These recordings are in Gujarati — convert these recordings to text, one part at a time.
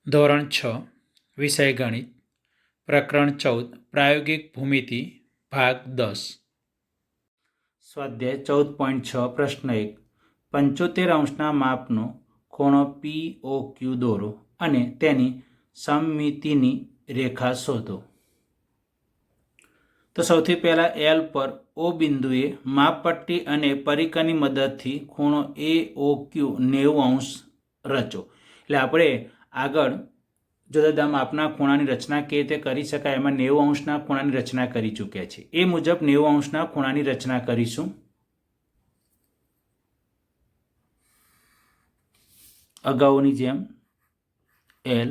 ધોરણ 6 વિષય ગણિત પ્રકરણ 14 પ્રાયોગિક ભૂમિતિ ભાગ 10 સ્વાધ્યાય 14.6 પ્રશ્ન 1 75 અંશના માપનો ખૂણો POQ દોરો અને તેની સમમિતિની રેખા શોધો। તો સૌથી પહેલા L પર O બિંદુએ માપપટ્ટી અને પરિકરની મદદથી ખૂણો AOQ 90 અંશ રચો। એટલે આપણે આગળ જુદા જુદા માપના ખૂણાની રચના કેવી રીતે કરી શકાય એમાં 90 અંશના ખૂણાની રચના કરી ચૂક્યા છે। એ મુજબ 90 અંશના ખૂણાની રચના કરીશું। અગાઉની જેમ L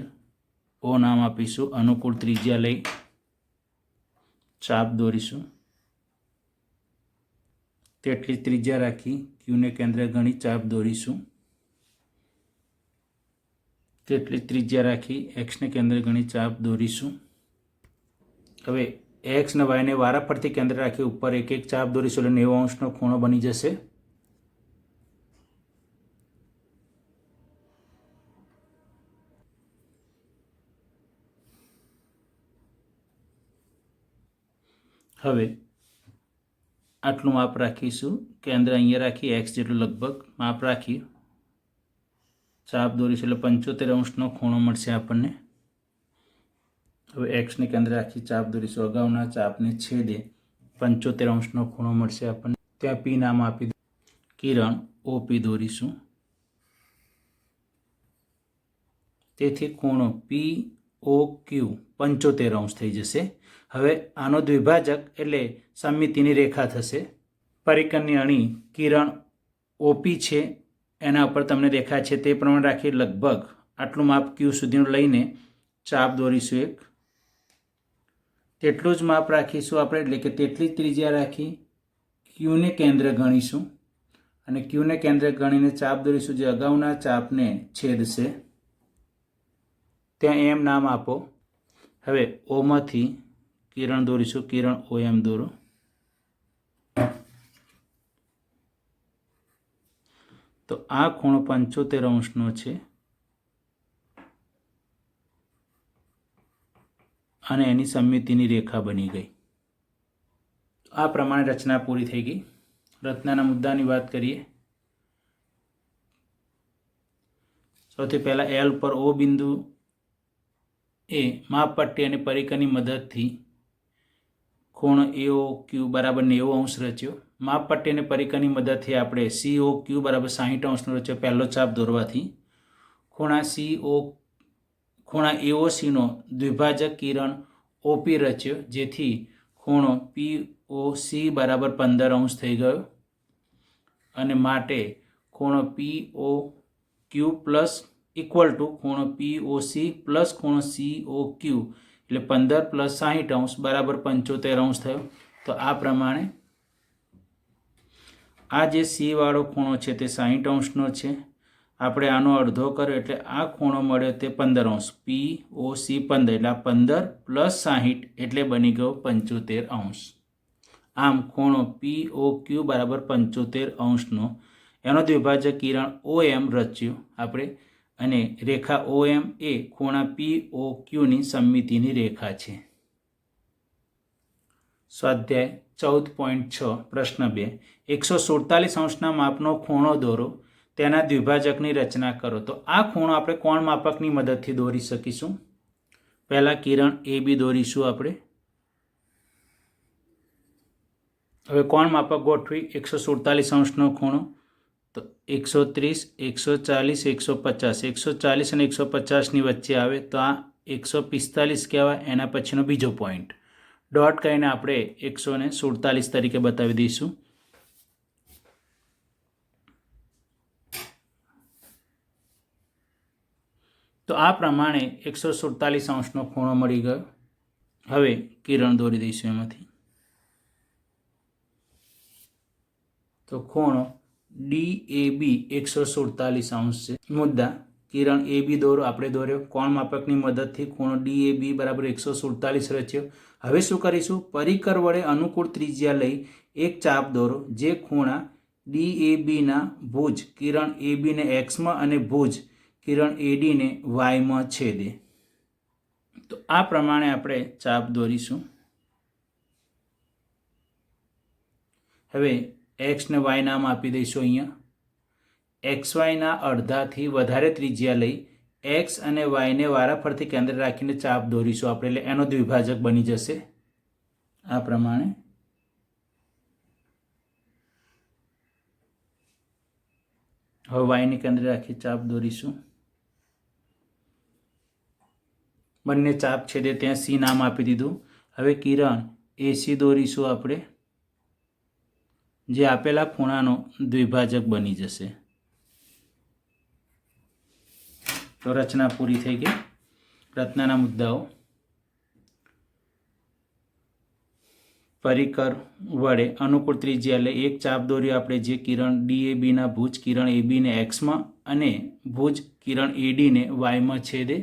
O નામ આપીશું, અનુકૂળ ત્રિજ્યા લઈ ચાપ દોરીશું, તેટલી ત્રિજ્યા રાખી Q ને કેન્દ્ર ગણી ચાપ દોરીશું, તેટલી ત્રિજ્યા રાખી X ને કેન્દ્ર ગણી ચાપ દોરીશું। હવે X ને Y ને વારાફરતી કેન્દ્ર રાખી ઉપર એક એક ચાપ દોરીશું એટલે 90 અંશનો ખૂણો બની જશે। હવે આટલું માપ રાખીશું, કેન્દ્ર અહીંયા રાખી X જેટલું લગભગ માપ રાખી ચાપ દોરીશું એટલે 75 અંશનો ખૂણો મળશે આપણને। હવે X ને કેન્દ્ર રાખી ચાપ દોરીશું, અગાઉના ચાપને છેદે 75 અંશનો ખૂણો મળશે આપણને। ત્યાં P નામ આપી કિરણ OP દોરીશું, તેથી ખૂણો POQ 75 અંશ થઈ જશે। હવે આનો દ્વિભાજક એટલે સમમિતિની રેખા થશે। પરિકરની અણી કિરણ OP છે એના ઉપર તમને દેખાય છે તે પ્રમાણે રાખી લગભગ આટલું માપ Q સુધીનું લઈને ચાપ દોરીશું એક, તેટલું જ માપ રાખીશું આપણે એટલે કે તેટલી ત્રિજ્યા રાખી Q ને કેન્દ્ર ગણીશું અને Q ને કેન્દ્ર ગણીને ચાપ દોરીશું જે અગાઉના ચાપને છેદશે। ત્યાં M નામ આપો। હવે O માંથી કિરણ દોરીશું, કિરણ OM દોરો। તો આ ખૂણો 75 અંશનો છે અને એની સમમિતિની રેખા બની ગઈ। આ પ્રમાણે રચના પૂરી થઈ ગઈ। રચનાના મુદ્દાની વાત કરીએ। સૌથી પહેલા L પર O બિંદુ એ માપપટ્ટી અને પરિકરની મદદથી ખૂણો AOQ બરાબર 90 અંશ રચ્યો। માપપટ્ટી અને પરિકરની મદદથી આપણે COQ બરાબર 60 અંશનો રચ્યો પહેલો ચાપ દોરવાથી। ખૂણા AOC નો દ્વિભાજક કિરણ OP રચ્યો જેથી ખૂણો POC બરાબર 15 અંશ થઈ ગયો અને માટે ખૂણો POQ પ્લસ ઇક્વલ ટુ ખૂણો POC પ્લસ ખૂણો COQ એટલે 15 પ્લસ 60 અંશ બરાબર 75 અંશ થયો। તો આ પ્રમાણે આ જે C વાળો ખૂણો છે તે 60 અંશનો છે, આપણે આનો અડધો કર્યો એટલે આ ખૂણો મળ્યો તે 15 અંશ, POC 15 એટલે આ 15 પ્લસ 60 એટલે બની ગયો 75 અંશ। આમ ખૂણો POQ બરાબર 75 અંશનો એનો દ્વિભાજક કિરણ OM રચ્યો આપણે અને રેખા OM એ ખૂણા POQની સમમિતિની રેખા છે। સ્વાધ્યાય 14.6 પ્રશ્ન 2 147 અંશના માપનો ખૂણો દોરો, તેના દ્વિભાજકની રચના કરો। તો આ ખૂણો આપણે કોણ માપકની મદદથી દોરી શકીશું। પહેલાં કિરણ AB દોરીશું આપણે। હવે કોણ માપક ગોઠવી 147 અંશનો ખૂણો તો 130, 140, 150, 140 અને 150ની વચ્ચે આવે તો આ 145 કહેવાય। એના પછીનો બીજો પોઈન્ટ ડોટ કહીને આપણે 147 તરીકે બતાવી દઈશું। તો આ પ્રમાણે 147 અંશનો ખૂણો મળી ગયો। હવે કિરણ દોરી દઈશું એમાંથી। તો ખૂણો DAB 147 અંશ છે। મુદ્દા કિરણ AB દોરો, આપણે દોર્યો, કોણ માપકની મદદથી ખૂણો DAB બરાબર 147 રચ્યો। હવે શું કરીશું, પરિકર વડે અનુકૂળ ત્રિજ્યા લઈ એક ચાપ દોરો જે ખૂણા DABના ભુજ કિરણ AB ને Xમાં અને ભુજ કિરણ એડીને વાયમાં છેદે. તો આ પ્રમાણે આપણે ચાપ દોરીશું. હવે એક્સ ને વાય નામ આપી દઈશું. અહીંયા એક્સ વાયના અડધાથી વધારે ત્રિજ્યા લઈ એક્સ અને વાયને વારાફરતી કેન્દ્ર રાખીને ચાપ દોરીશું આપણે, એટલે એનો દ્વિભાજક બની જશે આ પ્રમાણે. હવે વાયને કેન્દ્ર રાખી ચાપ દોરીશું. બંને ચાપ છેદે ત્યાં સી નામ આપી દીધું. હવે કિરણ એસી દોરીશું આપણે, જે આપેલા ખૂણાનો દ્વિભાજક બની જશે. તો રચના પૂરી થઈ ગઈ. રચનાના મુદ્દાઓ: પરિકર વડે અનુકૂળ ત્રિજ્યા લઈ એક ચાપ દોર્યો આપણે, જે કિરણ ડીએબીના ભુજ કિરણ એબીને એક્સમાં અને ભુજ કિરણ એડીને વાયમાં છેદે.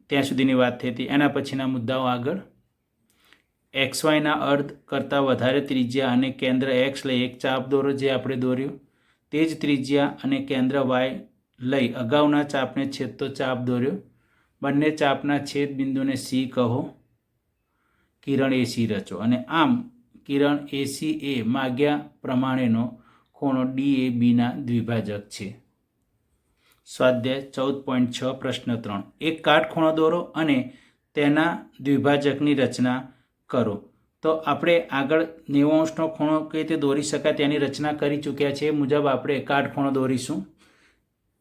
ત્યાં સુધીની વાત થઈ હતી. એના પછીના મુદ્દાઓ આગળ: એક્સ વાયના અર્ધ કરતાં વધારે ત્રિજ્યા અને કેન્દ્ર એક્સ લઈ એક ચાપ દોરો, જે આપણે દોર્યું. તે જ ત્રિજ્યા અને કેન્દ્ર વાય લઈ અગાઉના ચાપને છેદતો ચાપ દોર્યો. બંને ચાપના છેદ બિંદુને સી કહો. કિરણ એસી રચો. અને આમ કિરણ એસી એ માગ્યા પ્રમાણેનો ખૂણો ડીએબીના દ્વિભાજક છે. સ્વાધ્યાય 14.6 પ્રશ્ન 3. એક કાટખૂણો દોરો અને તેના દ્વિભાજકની રચના કરો. તો આપણે આગળ 90° ખૂણો કઈ રીતે દોરી શકાય તેની રચના કરી ચૂક્યા છે. એ મુજબ આપણે કાટખૂણો દોરીશું.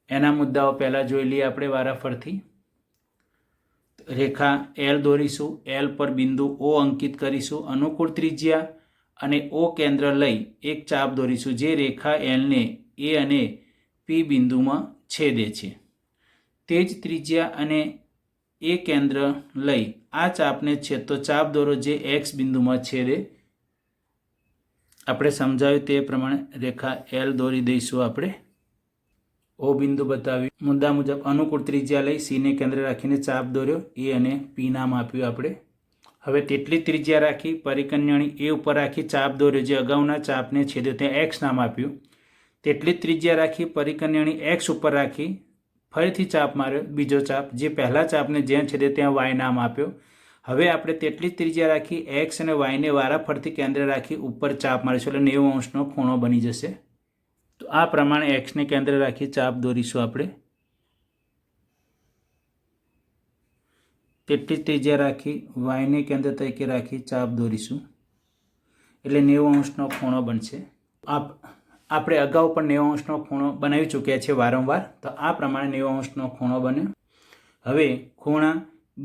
એના મુદ્દાઓ પહેલાં જોઈ લઈએ આપણે વારાફરતી. રેખા એલ દોરીશું. એલ પર બિંદુ ઓ અંકિત કરીશું. અનુકૂળ ત્રિજ્યા અને ઓ કેન્દ્ર લઈ એક ચાપ દોરીશું, જે રેખા એલને એ અને પી બિંદુમાં છેદે છે. તે જ ત્રિજ્યા અને એ કેન્દ્ર લઈ આ ચાપને છેદતો ચાપ દોરો, જે એક્સ બિંદુમાં છેદે. આપણે સમજાવ્યું તે પ્રમાણે રેખા એલ દોરી દઈશું આપણે. ઓ બિંદુ બતાવ્યું. મુદ્દા મુજબ અનુકૂળ ત્રિજ્યા લઈ સીને કેન્દ્ર રાખીને ચાપ દોર્યો. એ અને પી નામ આપ્યું આપણે. હવે તેટલી ત્રિજ્યા રાખી પરિકન્યાણી એ ઉપર રાખી ચાપ દોર્યો, જે અગાઉના ચાપને છેદ્યો, ત્યાં એક્સ નામ આપ્યું. તેટલી જ ત્રિજ્યા રાખી પરિકન્યાણી એક્સ ઉપર રાખી ફરીથી ચાપ માર્યો, બીજો ચાપ, જે પહેલા ચાપને જ્યાં છેદે ત્યાં વાય નામ આપ્યો. હવે આપણે તેટલી જ ત્રિજ્યા રાખી એક્સ અને વાયને વારાફરતી કેન્દ્ર રાખી ઉપર ચાપ મારીશું, એટલે 90° ખૂણો બની જશે. તો આ પ્રમાણે એક્સને કેન્દ્ર રાખી ચાપ દોરીશું આપણે. તેટલી ત્રિજ્યા રાખી વાયને કેન્દ્ર તરીકે રાખી ચાપ દોરીશું, એટલે 90° ખૂણો બનશે. આપણે અગાઉ પણ 90° ખૂણો બનાવી ચૂક્યા છે વારંવાર. તો આ પ્રમાણે 90° ખૂણો બન્યો. હવે ખૂણા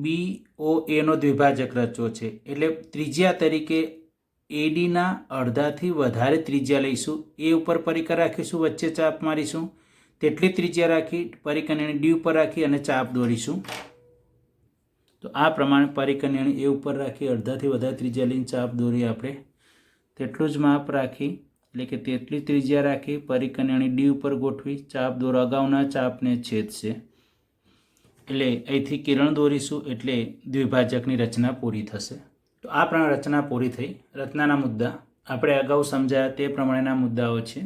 BOA દ્વિભાજક રચવો છે, એટલે ત્રિજ્યા તરીકે એડીના અડધાથી વધારે ત્રિજ્યા લઈશું. એ ઉપર પરિકર રાખીશું, વચ્ચે ચાપ મારીશું. તેટલી ત્રિજ્યા રાખી પરિકન્યાણી ડી ઉપર રાખી અને ચાપ દોરીશું. તો આ પ્રમાણે પરિકન્યાણી એ ઉપર રાખી અડધાથી વધારે ત્રિજ્યા લઈને ચાપ દોરી આપણે. તેટલું જ માપ રાખી, એટલે કે તેટલી ત્રિજ્યા રાખી પરિકન્યાણી ડી ઉપર ગોઠવી ચાપ દોરો. અગાઉના ચાપને છેદશે, એટલે અહીંથી કિરણ દોરીશું, એટલે દ્વિભાજકની રચના પૂરી થશે. તો આ પ્રમાણે રચના પૂરી થઈ. રચનાના મુદ્દા આપણે અગાઉ સમજાયા તે પ્રમાણેના મુદ્દાઓ છે.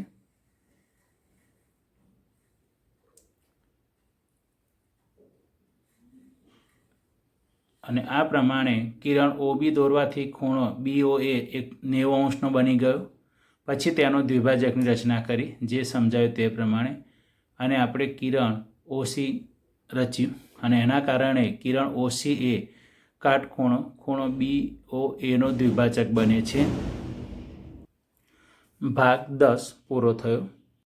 અને આ પ્રમાણે કિરણ ઓબી દોરવાથી ખૂણો BOA એક 90° બની ગયો. પછી તેનો દ્વિભાજકની રચના કરી, જે સમજાવ્યું તે પ્રમાણે. અને આપણે કિરણ ઓસી રચ્યું, અને એના કારણે કિરણ ઓસી એ કાટખૂણો ખૂણો BOA દ્વિભાજક બને છે. ભાગ 10 પૂરો થયો.